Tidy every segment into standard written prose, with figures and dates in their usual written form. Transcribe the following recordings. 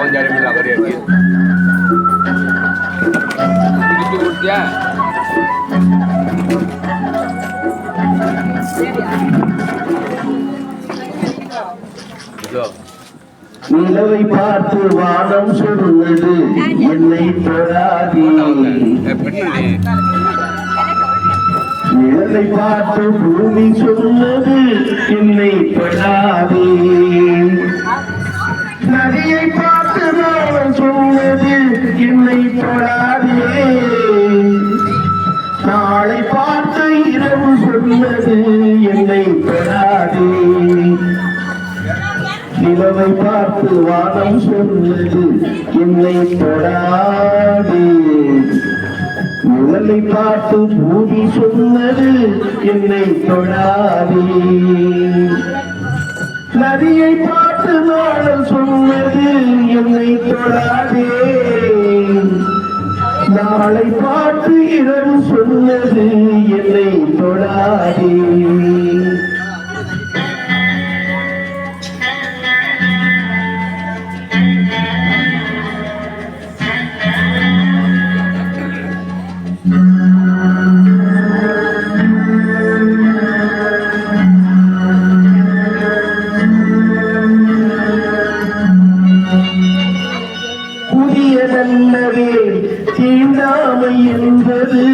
பாஞ்சாலி மீன் அவரே கொடுத்தியா நிலவை பார்த்து வானம் சொல்வது என்னை தொடாதே. நிலவை பார்த்து பூமி சொன்னது என்னை தொடாதே. நதியை பார்த்து வானம் சொன்னது என்னை தொடாதே. நாளை பார்த்து இரவு சொன்னது என்னை தொடாதே. நிலவை பார்த்து வானம் சொன்னது என்னை தொடாதே. நிலவை பார்த்து பூமி சொன்னது என்னை தொடாதே. நதியை பார்த்து நாடல் சொன்னது என்னை தொடாதே. நாளை பார்த்து இரவு சொன்னது என்னை தொடாதே. புதியதல்லவே தீண்டாமை என்பது,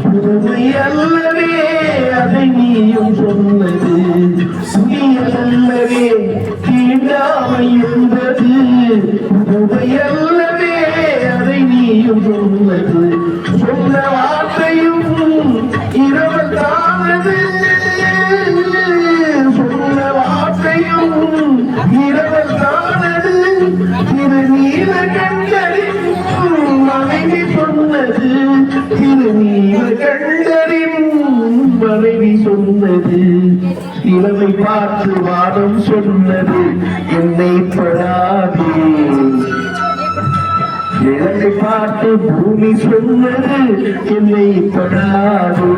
புதுமை அல்லவே அதை நீயும் சொன்னது. புதியதல்லவே தீண்டாமை என்பது, புதுமை அல்லவே அதை நீயும் சொன்னது. சொன்ன வார்த்தையும் இரவல் தானது. சொன்ன வார்த்தையும் இரவல் தானது. திருநீல கண்டரின் மனைவி சொன்னது. திருநீல கண்டரின் மனைவி சொன்னது. நிலவை பார்த்து வானம் சொன்னது என்னை தொடாதே. நிலவை பார்த்து பூமி சொன்னது என்னை தொடாதே.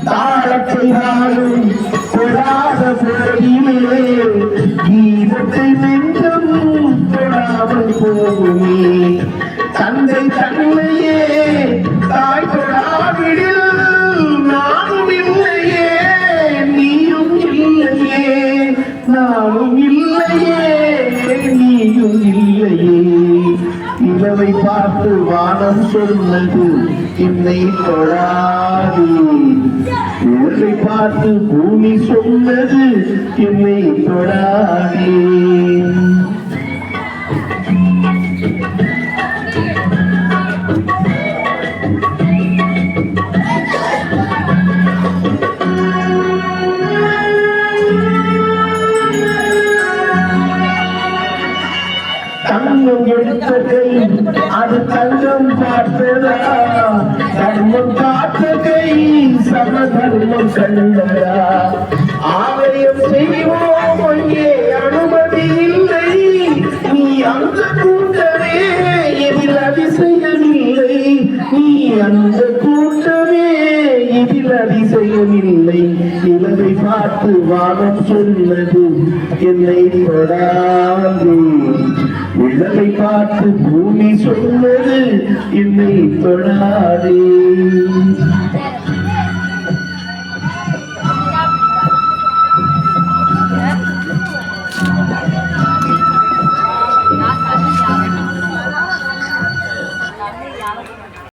தாளத்தையாலும் தொடாத போதிலே கீதத்தை நெஞ்சம் தொடாமல் போகுமே. தந்தை தன்னையே தாய் தொடாவிடில் நானும் இல்லையே, நீயும் இல்லையே. நானும் இல்லையே, நீயும் இல்லையே. நிலவை பார்த்து வானம் சொன்னது என்னை தொடாதே. நிலவை பார்த்து பூமி சொன்னது என்னை தொடாதே. தங்கம் எடுத்த கை அது தங்கம் பார்த்ததா. தர்மம் காத்த கை சமதர்மம் கண்டதா. ஆலயம் செய்வோம் அங்கே அனுமதி இல்லை. நீ அந்த கூட்டமே இதில் அதிசயமில்லை. நீ அந்த கூட்டமே இதில் அதிசயமில்லை. நிலவை பார்த்து வானம் சொன்னது என்னை தொடாதே. நிலவை பார்த்து பூமி சொன்னது என்னை தொடாதே.